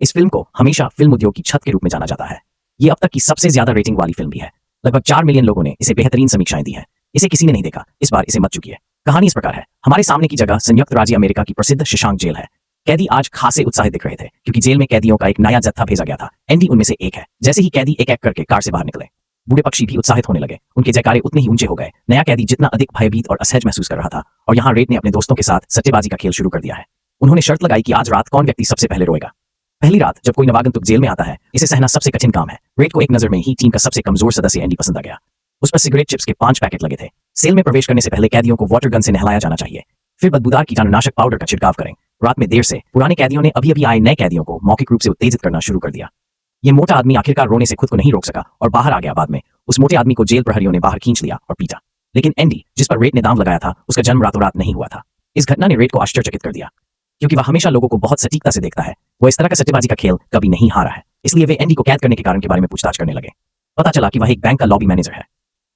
इस फिल्म को हमेशा फिल्म उद्योग की छत के रूप में जाना जाता है। ये अब तक की सबसे ज्यादा रेटिंग वाली फिल्म भी है। लगभग 4 मिलियन लोगों ने इसे बेहतरीन समीक्षाएं दी हैं। इसे किसी ने नहीं देखा, इस बार इसे मत चुकिए। कहानी इस प्रकार है। हमारे सामने की जगह संयुक्त राज्य अमेरिका की प्रसिद्ध शशांक जेल है। कैदी आज खासे उत्साहित दिख रहे थे क्योंकि जेल में कैदियों का एक नया जत्था भेजा गया था। एंडी उनमें से एक है। जैसे ही कैदी एक एक करके कार से बाहर निकले, बूढ़े पक्षी भी उत्साहित होने लगे। उनके जयकारे उतने ही ऊंचे हो गए। नया कैदी जितना अधिक भयभीत और असहज महसूस कर रहा था। और यहाँ रेड ने अपने दोस्तों के साथ सट्टेबाजी का खेल शुरू कर दिया है। उन्होंने शर्त लगाई कि आज रात कौन व्यक्ति सबसे पहले रोएगा। पहली रात जब कोई नवागंतुक जेल में आता है, इसे सहना सबसे कठिन काम है। रेड को एक नजर में ही टीम का सबसे कमजोर सदस्य एंडी पसंद आ गया। उस पर सिगरेट चिप्स के 5 पैकेट लगे थे। सेल में प्रवेश करने से पहले कैदियों को वाटर गन से नहलाया जाना चाहिए, फिर बदबूदार कीटाणुनाशक पाउडर का छिड़काव करें। रात में देर से पुराने कैदियों ने अभी आए नए कैदियों को मौखिक रूप से उत्तेजित करना शुरू कर दिया। ये मोटा आदमी आखिरकार रोने से खुद को नहीं रोक सका और बाहर आ गया। बाद में उस मोटे आदमी को जेल प्रहरियों ने बाहर खींच लिया और पीटा। लेकिन एंडी, जिस पर रेड ने दांव लगाया था, उसका जन्म रातों रात नहीं हुआ था। इस घटना ने रेड को आश्चर्यचकित कर दिया क्योंकि वह हमेशा लोगों को बहुत सटीकता से देखता है। वो इस तरह का सट्टेबाजी का खेल कभी नहीं हारा है। इसलिए वे एंडी को कैद करने के कारण के बारे में पूछताछ करने लगे। पता चला कि वह एक बैंक का लॉबी मैनेजर है।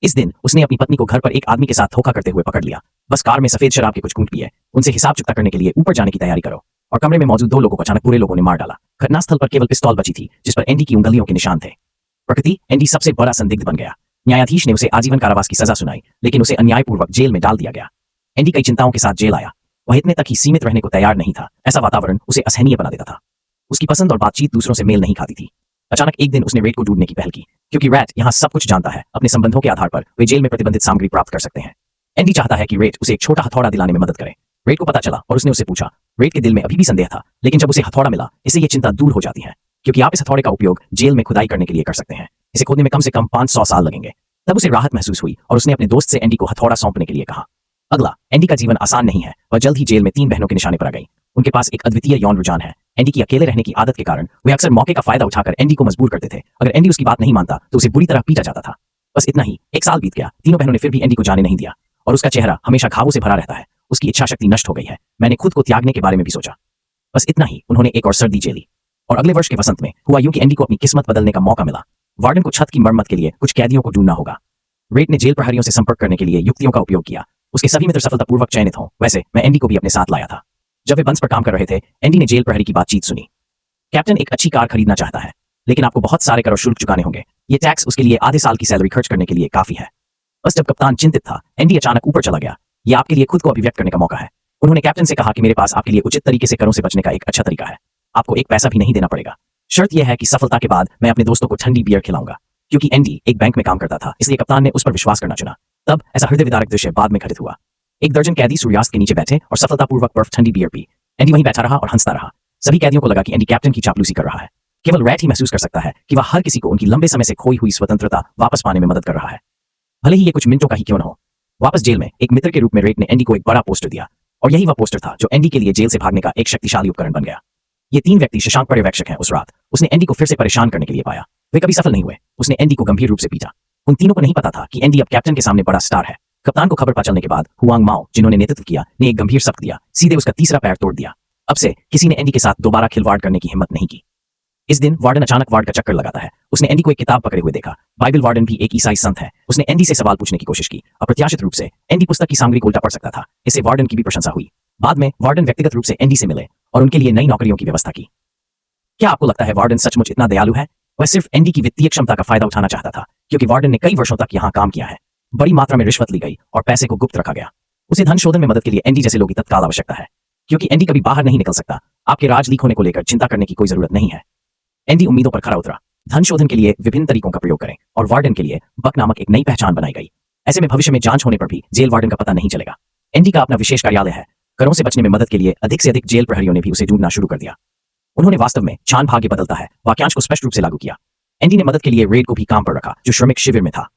इस दिन उसने अपनी पत्नी को घर पर एक आदमी के साथ धोखा करते हुए पकड़ लिया। बस कार में सफेद शराब के कुछ घूंट पिए। उनसे हिसाब चुकता करने के लिए ऊपर जाने की तैयारी करो और कमरे में मौजूद 2 लोगों को अचानक पूरे लोगों ने मार डाला। घटनास्थल पर केवल पिस्तौल बची थी जिस पर एंडी की उंगलियों के निशान थे। प्रकृति एंडी सबसे बड़ा संदिग्ध बन गया। न्यायाधीश ने उसे आजीवन कारावास की सजा सुनाई, लेकिन उसे अन्यायपूर्वक जेल में डाल दिया गया। एंडी कई चिंताओं के साथ जेल आया। वह इतने तक ही सीमित रहने को तैयार नहीं था। ऐसा वातावरण उसे असहनीय बना देता था। उसकी पसंद और बातचीत दूसरों से मेल नहीं खाती थी। अचानक एक दिन उसने रेड को ढूंढने की पहल की क्योंकि रैट यहाँ सब कुछ जानता है। अपने संबंधों के आधार पर वे जेल में प्रतिबंधित सामग्री प्राप्त कर सकते हैं। एंडी चाहता है कि रेड उसे एक छोटा हथौड़ा दिलाने में मदद करे। रेड को पता चला और उसने उससे पूछा। रेड के दिल में अभी भी संदेह था, लेकिन जब उसे हथौड़ा मिला, इससे ये चिंता दूर हो जाती है क्योंकि आप इस हथौड़े का उपयोग जेल में खुदाई करने के लिए कर सकते हैं। इसे खोदने में कम से कम 500 साल लगेंगे। तब उसे राहत महसूस हुई और उसने अपने दोस्त से एंडी को हथौड़ा सौंपने के लिए कहा। अगला, एंडी का जीवन आसान नहीं है। वह जल्द ही जेल में 3 बहनों के निशाने पर आ गई। उनके पास एक अद्वितीय यौन रुझान है। एंडी की अकेले रहने की आदत के कारण वे अक्सर मौके का फायदा उठाकर एंडी को मजबूर करते थे। अगर एंडी उसकी बात नहीं मानता तो उसे बुरी तरह पीटा जाता था। बस इतना ही। 1 साल बीत गया। तीनों बहनों ने फिर भी एंडी को जाने नहीं दिया और उसका चेहरा हमेशा घावों से भरा रहता है। उसकी इच्छा शक्ति नष्ट हो गई है। मैंने खुद को त्यागने के बारे में भी सोचा। बस इतना ही। उन्होंने एक और सर्दी झेली और अगले वर्ष के वसंत में हुआ यूं कि एंडी को अपनी किस्मत बदलने का मौका मिला। वार्डन को छत की मरम्मत के लिए कुछ कैदियों को ढूंढना होगा। रेड ने जेल प्रहरियों से संपर्क करने के लिए युक्तियों का उपयोग किया। उसके सभी मित्र सफलतापूर्वक चयनित हों। वैसे मैं एंडी को भी अपने साथ लाया था। जब वे बंस पर काम कर रहे थे, एंडी ने जेल प्रहरी की बातचीत सुनी। कैप्टन एक अच्छी कार खरीदना चाहता है, लेकिन आपको बहुत सारे कर और शुल्क चुकाने होंगे। ये टैक्स उसके लिए आधे साल की सैलरी खर्च करने के लिए काफी है। बस जब कप्तान चिंतित था, एंडी अचानक ऊपर चला गया। ये आपके लिए खुद को अभिव्यक्त करने का मौका है। उन्होंने कैप्टन से कहा कि मेरे पास आपके लिए उचित तरीके से करों से बचने का एक अच्छा तरीका है। आपको एक पैसा भी नहीं देना पड़ेगा। शर्त यह है कि सफलता के बाद मैं अपने दोस्तों को ठंडी बियर खिलाऊंगा। क्योंकि एंडी एक बैंक में काम करता था, इसलिए कप्तान ने उस पर विश्वास करना चुना। तब ऐसा हृदय विदारक दृश्य बाद में घटित हुआ। 1 दर्जन कैदी सूर्यास्त के नीचे बैठे और सफलतापूर्वक बर्फ ठंडी बियर पी। एंडी वहीं बैठा रहा और हंसता रहा। सभी कैदियों को लगा कि एंडी कैप्टन की चापलूसी कर रहा है। केवल रैट ही महसूस कर सकता है कि वह हर किसी को उनकी लंबे समय से खोई हुई स्वतंत्रता वापस पाने में मदद कर रहा है, भले ही ये कुछ मिनटों का ही क्यों न हो। वापस जेल में एक मित्र के रूप में रेट ने एंडी को एक बड़ा पोस्टर दिया और यही वह पोस्टर था जो एंडी के लिए जेल से भागने का एक शक्तिशाली उपकरण बन गया। ये 3 व्यक्ति शशांक पर्यवेक्षक हैं। उस रात उसने एंडी को फिर से परेशान करने के लिए पाया। वे कभी सफल नहीं हुए। उसने एंडी को गंभीर रूप से पीटा। उन तीनों को नहीं पता था कि एंडी अब कैप्टन के सामने बड़ा स्टार है। कप्तान को खबर पा चलने के बाद हुआंग माओ, जिन्होंने नेतृत्व किया, ने एक गंभीर सख्त दिया। सीधे उसका तीसरा पैर तोड़ दिया। अब से किसी ने एंडी के साथ दोबारा खिलवाड़ करने की हिम्मत नहीं की। इस दिन वार्डन अचानक वार्ड का चक्कर लगाता है। उसने एंडी को एक किताब पकड़े हुए देखा। बाइबल। वार्डन भी एक ईसाई संत है। उसने एंडी से सवाल पूछने की कोशिश की। अप्रत्याशित रूप से एंडी पुस्तक की सामग्री को उल्टा पढ़ सकता था। इससे वार्डन की भी प्रशंसा हुई। बाद में वार्डन व्यक्तिगत रूप से एंडी से मिले और उनके लिए नई नौकरियों की व्यवस्था की। क्या आपको लगता है वार्डन सचमुच इतना दयालु है? वह सिर्फ एंडी की वित्तीय क्षमता का फायदा उठाना चाहता था, क्योंकि वार्डन ने कई वर्षों तक यहाँ काम किया है। बड़ी मात्रा में रिश्वत ली गई और पैसे को गुप्त रखा गया। उसे धन शोधन में मदद के लिए एंडी जैसे लोगों की तत्काल आवश्यकता है, क्योंकि एंडी कभी बाहर नहीं निकल सकता। आपके राज लीक होने को लेकर चिंता करने की कोई जरूरत नहीं है। एंडी उम्मीदों पर खरा उतरा। धन शोधन के लिए विभिन्न तरीकों का प्रयोग करें और वार्डन के लिए बक नामक एक नई पहचान बनाई गई। ऐसे में भविष्य में जांच होने पर भी जेल वार्डन का पता नहीं चलेगा। एंडी का अपना विशेष कार्यालय है। करों से बचने में मदद के लिए अधिक से अधिक जेल प्रहरियों ने भी उसे ढूंढना शुरू कर दिया। उन्होंने वास्तव में छान भाग्य बदलता है वाक्यांश को स्पष्ट रूप से लागू किया। एंडी ने मदद के लिए रेड को भी काम पर रखा, जो श्रमिक शिविर में था।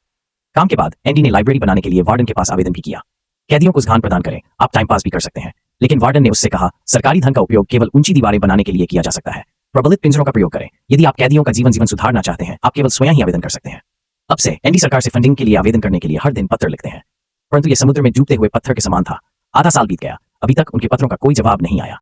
काम के बाद एंडी ने लाइब्रेरी बनाने के लिए वार्डन के पास आवेदन भी किया। कैदियों को स्थान प्रदान करें, आप टाइम पास भी कर सकते हैं। लेकिन वार्डन ने उससे कहा, सरकारी धन का उपयोग केवल ऊंची दीवारें बनाने के लिए किया जा सकता है। प्रबलित पिंजरों का प्रयोग करें। यदि आप कैदियों का जीवन सुधारना चाहते हैं, आप केवल स्वयं ही आवेदन कर सकते हैं। अब से एंडी सरकार से फंडिंग के लिए आवेदन करने के लिए हर दिन पत्र लिखते हैं, परंतु यह समुद्र में डूबते हुए पत्थर के समान था। आधा साल बीत गया, अभी तक उनके पत्रों का कोई जवाब नहीं आया।